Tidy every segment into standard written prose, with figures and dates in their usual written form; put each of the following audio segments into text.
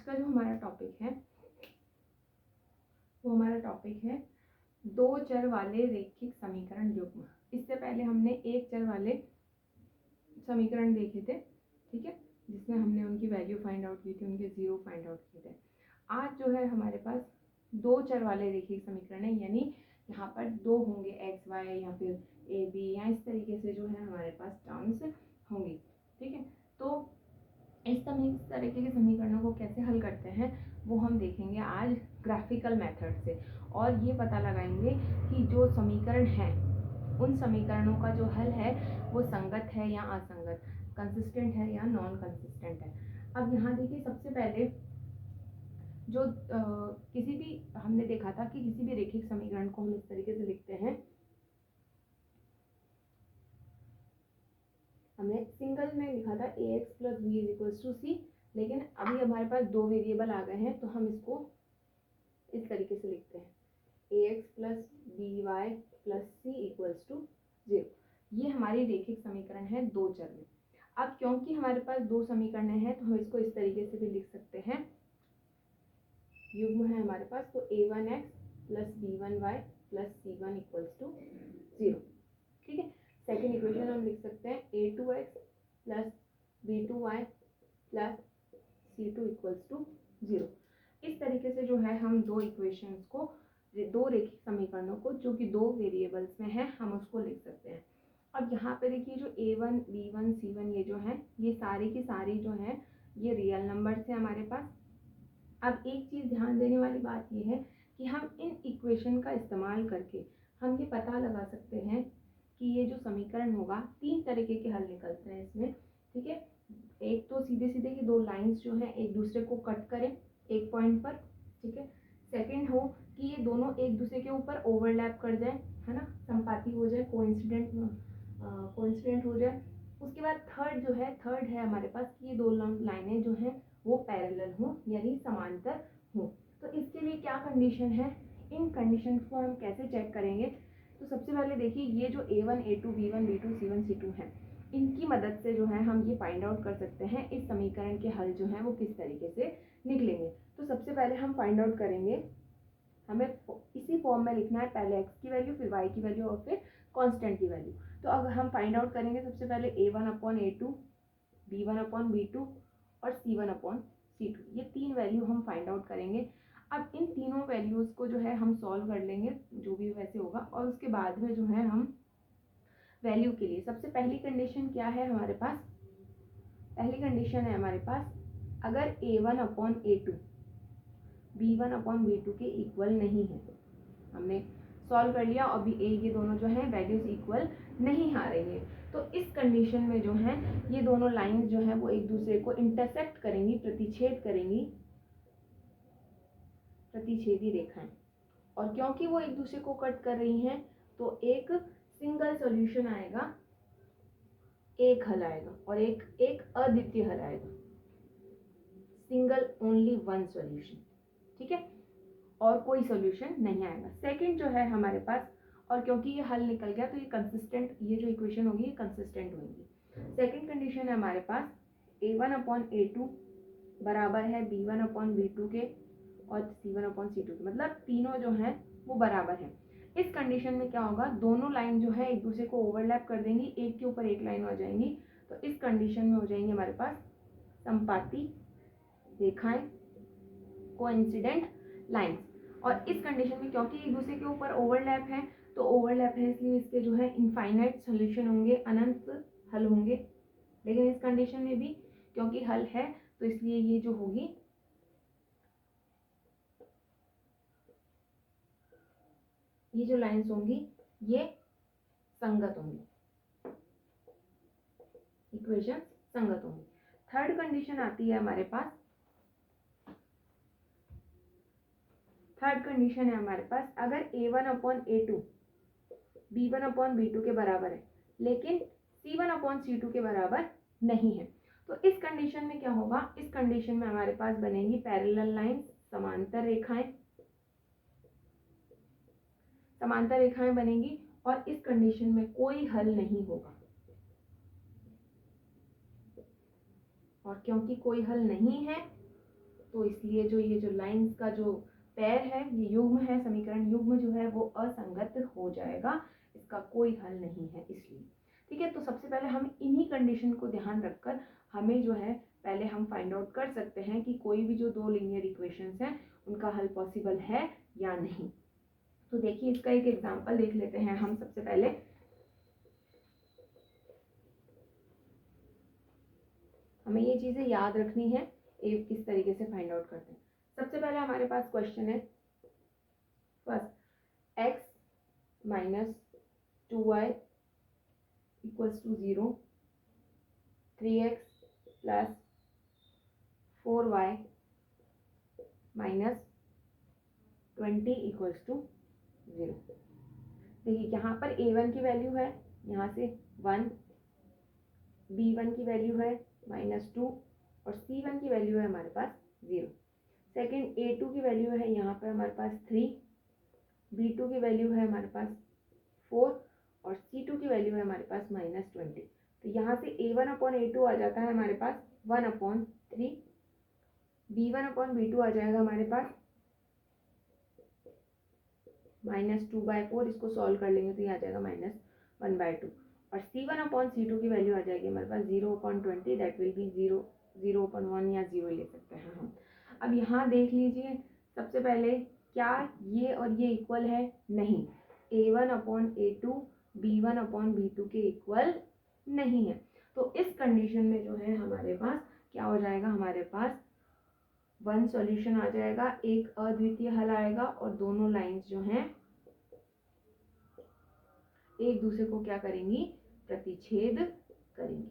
आज का जो हमारा टॉपिक है वो हमारा टॉपिक है दो चर वाले रैखिक समीकरण युग्म। इससे पहले हमने एक चर वाले समीकरण देखे थे, ठीक है, जिसमें हमने उनकी वैल्यू फाइंड आउट की थी, उनके जीरो फाइंड आउट किए थे। आज जो है हमारे पास दो चर वाले रैखिक समीकरण है, यानी यहाँ पर दो होंगे एक्स वाई या फिर ए बी या इस तरीके से जो है हमारे पास टर्म्स होंगी, ठीक है। तो इस तरीके के समीकरणों को कैसे हल करते हैं वो हम देखेंगे आज ग्राफिकल मेथड से, और ये पता लगाएंगे कि जो समीकरण है उन समीकरणों का जो हल है वो संगत है या असंगत, कंसिस्टेंट है या नॉन कंसिस्टेंट है। अब यहाँ देखिए, सबसे पहले जो किसी भी हमने देखा था कि किसी भी रैखिक समीकरण को हम इस तरीके से लिखते हैं, हमने सिंगल में लिखा था ax plus B is equals to C, लेकिन अभी हमारे पास दो वेरिएबल आ गए हैं तो हम इसको इस तरीके से लिखते हैं ax plus B Y plus C equals to 0। ये हमारी रैखिक समीकरण है दो चर में। अब क्योंकि हमारे पास दो समीकरण हैं तो हम इसको इस तरीके से भी लिख सकते हैं, युग्म है हमारे पास, तो a1x plus b1y plus c1 equals to 0, ठीक है। सेकेंड इक्वेशन हम लिख सकते हैं a2x plus b2y plus c2 equals to 0। इस तरीके से जो है हम दो इक्वेशंस को, दो रैखिक समीकरणों को जो कि दो वेरिएबल्स में है, हम उसको लिख सकते हैं। अब यहाँ पे देखिए, जो a1 b1 c1 ये जो है, ये सारी की सारी जो है ये रियल नंबर्स है हमारे पास। अब एक चीज़ ध्यान देने वाली बात ये है कि हम इन इक्वेशन का इस्तेमाल करके हम ये पता लगा सकते हैं कि ये जो समीकरण होगा, तीन तरीके के हल निकलते हैं इसमें, ठीक है। एक तो सीधे सीधे ये दो लाइंस जो हैं एक दूसरे को कट करें एक पॉइंट पर, ठीक है। सेकंड हो कि ये दोनों एक दूसरे के ऊपर ओवरलैप कर जाए, है ना, संपाती हो जाए, कोइंसिडेंट हो जाए। उसके बाद थर्ड है हमारे पास कि ये दो लाइनें जो हैं वो पैरेलल हो, यानी समांतर हो। तो इसके लिए क्या कंडीशन है, इन कंडीशन को हम कैसे चेक करेंगे? तो सबसे पहले देखिए, ये जो a1 a2 b1 b2 c1 c2 है, इनकी मदद से जो है हम ये फाइंड आउट कर सकते हैं इस समीकरण के हल जो है वो किस तरीके से निकलेंगे। तो सबसे पहले हम फाइंड आउट करेंगे, हमें इसी फॉर्म में लिखना है, पहले x की वैल्यू, फिर y की वैल्यू और फिर कांस्टेंट की वैल्यू। तो अगर हम फाइंड आउट करेंगे सबसे पहले a1 upon a2, b1 upon b2 और c1 अपॉन c2, ये तीन वैल्यू हम फाइंड आउट करेंगे। अब इन तीनों वैल्यूज़ को जो है हम सॉल्व कर लेंगे, जो भी वैसे होगा, और उसके बाद में जो है हम वैल्यू के लिए सबसे पहली कंडीशन क्या है हमारे पास, पहली कंडीशन है हमारे पास, अगर a1 upon a2 b1 upon b2 के इक्वल नहीं है, हमने सॉल्व कर लिया, अभी ये दोनों जो है वैल्यूज इक्वल नहीं आ रही है, तो इस कंडीशन में जो है ये दोनों लाइंस जो है वो एक दूसरे को इंटरसेक्ट करेंगी, प्रतिच्छेद करेंगी, प्रतिच्छेदी रेखाएं, और क्योंकि वो एक दूसरे को कट कर रही हैं तो एक सिंगल सॉल्यूशन आएगा, एक हल आएगा, और एक अद्वितीय हल आएगा, सिंगल ओनली वन सॉल्यूशन, ठीक है, और कोई सॉल्यूशन नहीं आएगा। सेकंड जो है हमारे पास, और क्योंकि ये हल निकल गया तो ये कंसिस्टेंट, ये जो इक्वेशन होगी ये कंसिस्टेंट होगी। सेकंड कंडीशन है हमारे पास a1 अपॉन a2 बराबर है b1 अपॉन b2 के और c1 अपॉन c2 के, मतलब तीनों जो हैं वो बराबर हैं। इस कंडीशन में क्या होगा, दोनों लाइन जो है एक दूसरे को ओवरलैप कर देंगी, एक के ऊपर एक लाइन हो जाएंगी, तो इस कंडीशन में हो जाएंगे हमारे पास संपाती रेखाएं, कोइंसिडेंट लाइंस। और इस कंडीशन में क्योंकि एक दूसरे के ऊपर ओवरलैप है, तो ओवरलैप है इसलिए इसके जो है इनफाइनाइट सॉल्यूशन होंगे, अनंत हल होंगे। लेकिन इस कंडीशन में भी क्योंकि हल है तो इसलिए ये जो होगी, ये जो लाइंस होंगी ये संगत होंगी, इक्वेशन संगत होंगी। थर्ड कंडीशन आती है हमारे पास, थर्ड कंडीशन है हमारे पास, अगर a1 upon a2 b1 upon b2 के बराबर है लेकिन c1 अपॉन c2 के बराबर नहीं है, तो इस कंडीशन में क्या होगा, इस कंडीशन में हमारे पास बनेंगी पैरेलल लाइंस, समांतर रेखाएं, समांतर रेखाएं बनेंगी, और इस कंडीशन में कोई हल नहीं होगा, और क्योंकि कोई हल नहीं है तो इसलिए जो ये जो लाइंस का जो पैर है, ये युग्म है, समीकरण युग्म जो है वो असंगत हो जाएगा, इसका कोई हल नहीं है इसलिए। ठीक है, तो सबसे पहले हम इन्हीं कंडीशन को ध्यान रखकर हमें जो है पहले हम फाइंड आउट कर सकते हैं कि कोई भी जो दो लीनियर इक्वेशंस हैं उनका हल पॉसिबल है या नहीं। तो देखिए इसका एक एग्जांपल देख लेते हैं हम। सबसे पहले हमें ये चीज़ें याद रखनी है, एक किस तरीके से फाइंड आउट करते हैं। सबसे पहले हमारे पास क्वेश्चन है first x minus 2y equals to 0, 3x plus 4y minus 20 equals to 0। देखिए यहाँ पर a1 की वैल्यू है यहाँ से 1, b1 की वैल्यू है -2 और c1 की वैल्यू है हमारे पास 0। सेकंड a2 की वैल्यू है यहाँ पर हमारे पास 3, b2 की वैल्यू है हमारे पास 4 और c2 की वैल्यू है हमारे पास -20। तो यहाँ से a1 अपॉन a2 आ जाता है हमारे पास 1/3, b1 अपॉन b2 आ जाएगा हमारे पास -2/4, इसको सॉल्व कर लेंगे तो ये आ जाएगा -1/2 और c1 अपॉन c2 की वैल्यू आ जाएगी हमारे पास 0/20, दैट विल बी 0/1 या 0 ले सकते हैं हम। अब यहाँ देख लीजिए सबसे पहले क्या ये और ये इक्वल है? नहीं, a1 upon a2 b1 upon b2 के इक्वल नहीं है। तो इस कंडीशन में जो है हमारे पास क्या हो जाएगा, हमारे पास वन सॉल्यूशन आ जाएगा, एक अद्वितीय हल आएगा और दोनों लाइंस जो हैं एक दूसरे को क्या करेंगी, प्रतिच्छेद करेंगी।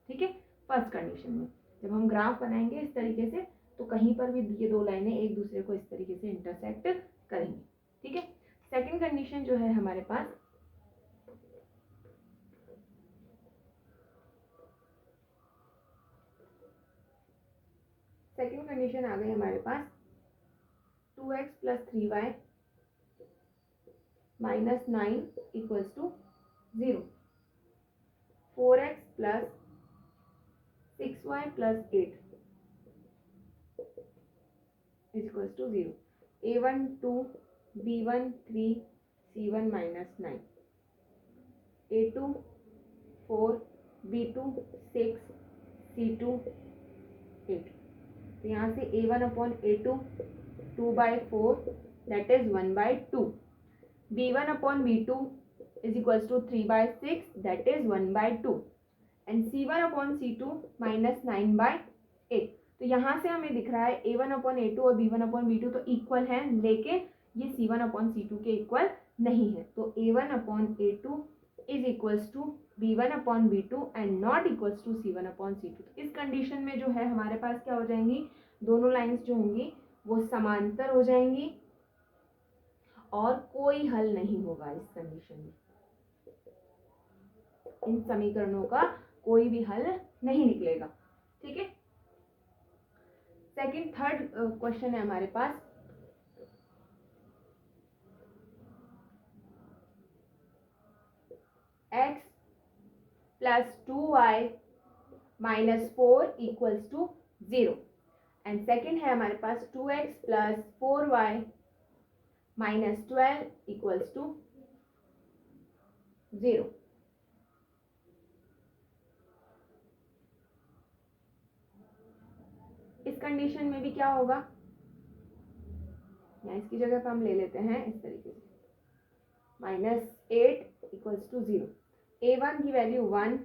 ठीक है, फर्स्ट कंडीशन में जब हम ग्राफ बनाएंगे इस तरीके से तो कहीं पर भी ये दो लाइनें एक दूसरे को इस तरीके से इंटरसेक्ट करेंगी। ठीक है, सेकंड कंडीशन जो है हमारे पास सेकंड कंडीशन आ गई हमारे पास 2x plus 3y minus 9 equals to 0, 4x plus 6y plus 8 is equals to 0, a1 2 b1 3 c1 minus 9, a2 4 b2 6 c2 8। तो यहाँ से a1 upon a2 2/4 that is 1/2, b1 upon b2 is equals to 3/6 that is 1/2 and c1 upon c2 minus 9/8। तो यहाँ से हमें दिख रहा है a1 अपॉन a2 और b1 अपॉन b2 तो इक्वल हैं, लेकिन ये c1 अपॉन c2 के इक्वल नहीं है। तो a1 upon a2 is equals to b1 upon b2 and not equals to c1 upon c2। तो इस कंडीशन में जो है हमारे पास क्या हो जाएंगी, दोनों लाइंस जो होंगी वो समांतर हो जाएंगी और कोई हल नहीं होगा इस कंडीशन में, इन समीकरणों का कोई भी हल नहीं निकलेगा। ठीक है, सेकंड थर्ड क्वेश्चन है हमारे पास x plus 2y minus 4 equals to 0 and second है हमारे पास 2x plus 4y minus 12 equals to 0। इस कंडीशन में भी क्या होगा, या इसकी जगह पर हम ले लेते हैं इस तरीके से -8 इक्वल्स टू 0, a1 की वैल्यू 1,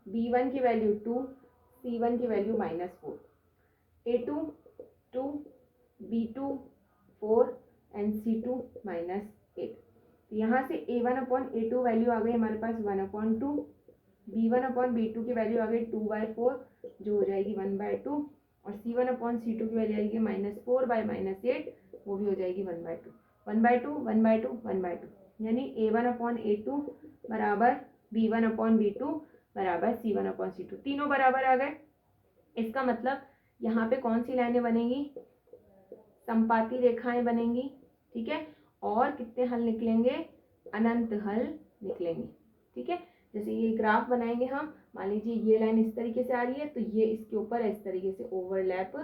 b1 की वैल्यू 2, c1 की value -4, a2 2, b2 4 and c2 -8। तो यहाँ से a1 अपॉन a2 वैल्यू आ गई हमारे पास 1/2, b1 अपॉन b2 की वैल्यू आ गई 2/4 जो हो जाएगी 1/2 और c1 अपॉन c2 की वैल्यू आएगी -4/-8 वो भी हो जाएगी 1/2, 1/2 1/2 1/2, यानी a1 अपॉन a2 बराबर b1 अपॉन b2 बराबर c1 अपॉन c2, तीनों बराबर आ गए। इसका मतलब यहाँ पे कौन सी लाइनें बनेंगी, संपाती रेखाएं बनेंगी। ठीक है, और कितने हल निकलेंगे, अनंत हल निकलेंगे। ठीक है, जैसे ये ग्राफ बनाएंगे हम, मान लीजिए ये लाइन इस तरीके से आ रही है तो ये इसके ऊपर इस तरीके से ओवरलैप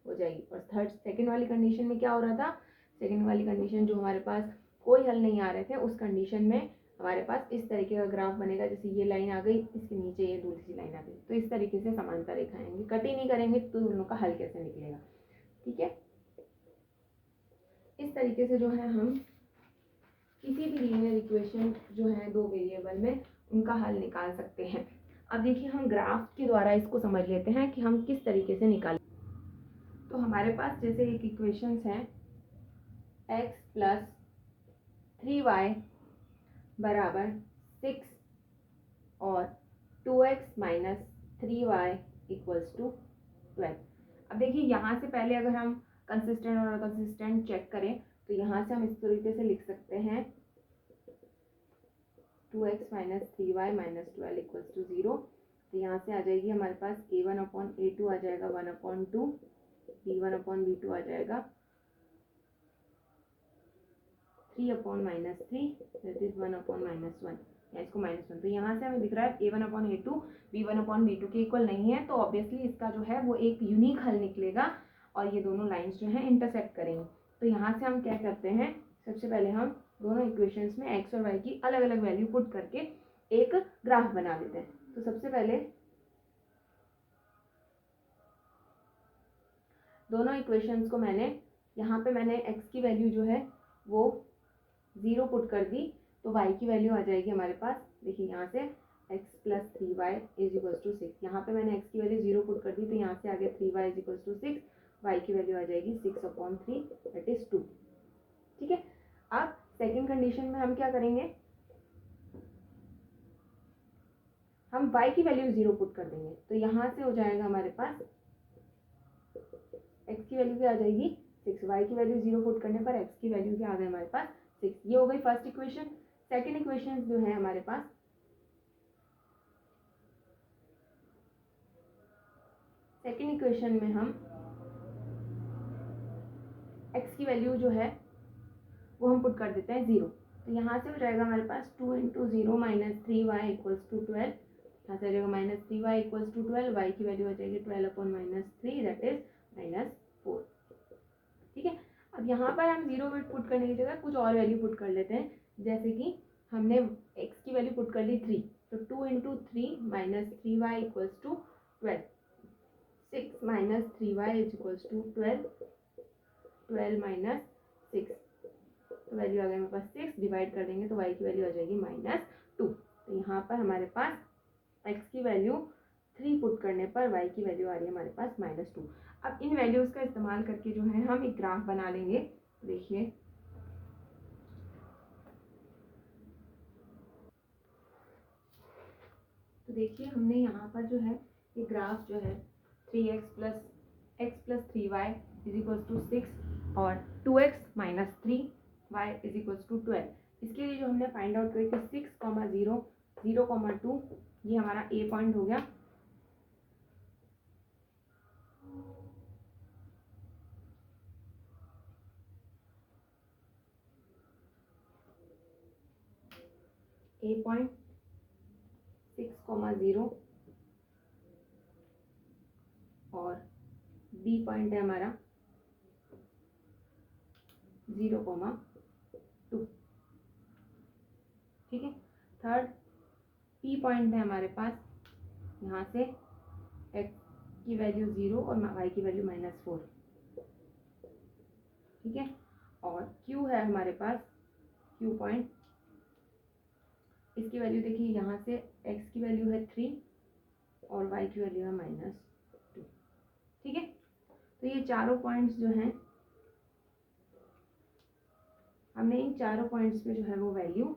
हो जाएगी। और सेकंड वाली कंडीशन में क्या हो रहा था, सेकंड वाली कंडीशन जो हमारे पास कोई हल नहीं आ रहे थे, उस कंडीशन में हमारे पास इस तरीके का ग्राफ बनेगा, जैसे ये लाइन आ गई, इसके नीचे ये दूसरी लाइन आ गई, तो इस तरीके से समांतर रेखाएं आएंगी। कट ही नहीं करेंगे तो दोनों का हल कैसे निकलेगा, ठीक है। इस तरीके से जो है हम किसी भी लीनियर इक्वेशन जो है दो वेरिएबल में उनका हल निकाल सकते हैं। अब देखिए हम ग्राफ के द्वारा इसको समझ लेते हैं कि हम किस तरीके से निकालें। तो हमारे पास जैसे एक इक्वेशंस है x प्लस 3y बराबर 6 और 2x minus 3y equals to 12। अब देखिए यहाँ से पहले अगर हम कंसिस्टेंट और अनकंसिस्टेंट चेक करें तो यहाँ से हम इस तरीके से लिख सकते हैं 2x minus 3y minus 12 equals to 0। तो यहाँ से आ जाएगी हमारे पास a1/a2 आ जाएगा 1/2, b1/b2 आ जाएगा 3/-3 दैट इज 1/-1, या इसको -1। तो यहाँ से हमें दिख रहा है a1/a2 b1/b2 के इक्वल नहीं है, तो ऑब्वियसली इसका जो है वो एक यूनिक हल निकलेगा और ये दोनों लाइंस जो हैं इंटरसेक्ट करेंगे। तो यहाँ से हम क्या करते हैं, सबसे पहले हम दोनों इक्वेशंस में x और y की अलग अलग वैल्यू पुट करके एक ग्राफ बना देते हैं। तो सबसे पहले दोनों इक्वेशंस को यहाँ पे मैंने x की वैल्यू जो है वो 0 पुट कर दी, तो y की वैल्यू आ जाएगी हमारे पास, देखिए यहाँ से x plus 3y is equals to 6। यहाँ पे मैंने x की वैल्यू 0 पुट कर दी, तो यहाँ से आ गया 3y is equals to 6, y की वैल्यू आ जाएगी 6/3 दैट इज 2, ठीक है। अब सेकंड कंडीशन में हम क्या करेंगे, हम y की वैल्यू 0 पुट कर देंगे, तो यहाँ से हो जाएगा हमारे पास x की वैल्यू क्या आ जाएगी 6, y की वैल्यू 0 पुट करने पर x की वैल्यू क्या आ गई हमारे पास 6। ये हो गई फर्स्ट इक्वेशन। सेकंड इक्वेशन जो है हमारे पास, सेकंड इक्वेशन में हम x की वैल्यू जो है वो हम पुट कर देते हैं 0। तो यहाँ से हो जाएगा हमारे पास 2 × 0 माइनस 3y इक्वल्स टू 12, यहाँ से आ जाएगा minus 3y equals to 12, y की वैल्यू आ जाएगी 12/-3 दैट इज -4, ठीक है। अब यहाँ पर हम 0 पुट करने की जगह कुछ और वैल्यू पुट कर लेते हैं, जैसे कि हमने x की वैल्यू पुट कर ली 3, तो 2 × 3 minus 3y equals to 12, 6 minus 3y is equals to 12, 12 minus 6, तो वैल्यू आ गई हमारे पास 6, डिवाइड कर देंगे तो y की वैल्यू आ जाएगी -2। तो यहाँ पर हमारे पास x की वैल्यू 3 पुट करने पर y की वैल्यू आ रही है हमारे पास -2। अब इन वैल्यूज़ का इस्तेमाल करके जो है हम एक ग्राफ बना लेंगे। देखिए तो देखिए हमने यहाँ पर जो है ये ग्राफ जो है 3x plus 3y is equals to 6 और 2x minus 3y is equals to 12, इसके लिए जो हमने फाइंड आउट करी थी 6,0 0,2, ये हमारा ए पॉइंट हो गया। ए पॉइंट 6,0 और बी पॉइंट है हमारा 0,2, ठीक है। थर्ड पी पॉइंट है हमारे पास, यहाँ से x की वैल्यू 0 और y की वैल्यू -4, ठीक है। और Q है हमारे पास Q पॉइंट, इसकी वैल्यू देखिए यहाँ से x की वैल्यू है 3 और y की वैल्यू है -2, ठीक है। तो ये चारों पॉइंट्स जो हैं हमने इन चारों पॉइंट्स पे जो है वो वैल्यू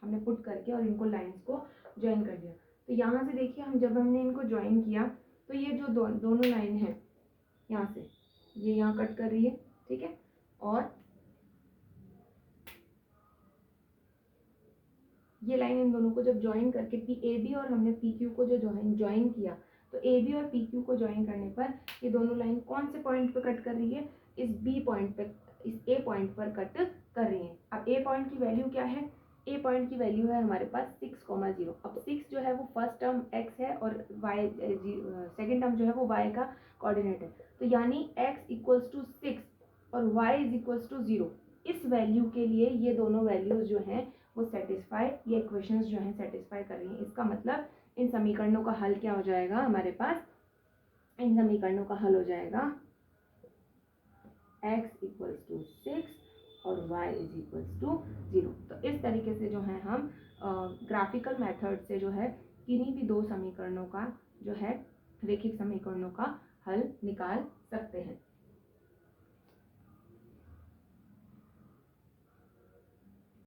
हमने पुट करके और इनको लाइंस को ज्वाइन कर दिया। तो यहाँ से देखिए हम जब हमने इनको ज्वाइन किया तो ये जो दोनों लाइन है यहाँ से ये यहाँ कट कर रही है, ठीक है। और ये लाइन इन दोनों को जब ज्वाइन करके PAB और हमने PQ को जो ज्वाइन किया, तो AB और PQ को ज्वाइन करने पर ये दोनों लाइन कौन से पॉइंट पे कट कर रही है, इस B पॉइंट पे, इस A पॉइंट पर कट कर रही है। अब A पॉइंट की वैल्यू क्या है, A पॉइंट की वैल्यू है हमारे पास 6,0। अब 6 जो है वो फर्स्ट टर्म x है और y सेकेंड टर्म जो है वो y का कोऑर्डिनेट है। तो तो यानी x इक्वल्स टू 6 और y इज इक्वल्स टू 0, इस वैल्यू के लिए ये दोनों वैल्यूज जो हैं वो सेटिस्फाई, ये इक्वेशंस जो हैं सेटिस्फाई कर रही हैं। इसका मतलब इन समीकरणों का हल क्या हो जाएगा हमारे पास, इन समीकरणों का हल हो जाएगा x इक्वल्स टू 6 और y इज इक्वल्स टू 0। तो इस तरीके से जो है हम ग्राफिकल मेथड से जो है किन्हीं भी दो समीकरणों का जो है रैखिक समीकरणों का हल निकाल सकते हैं।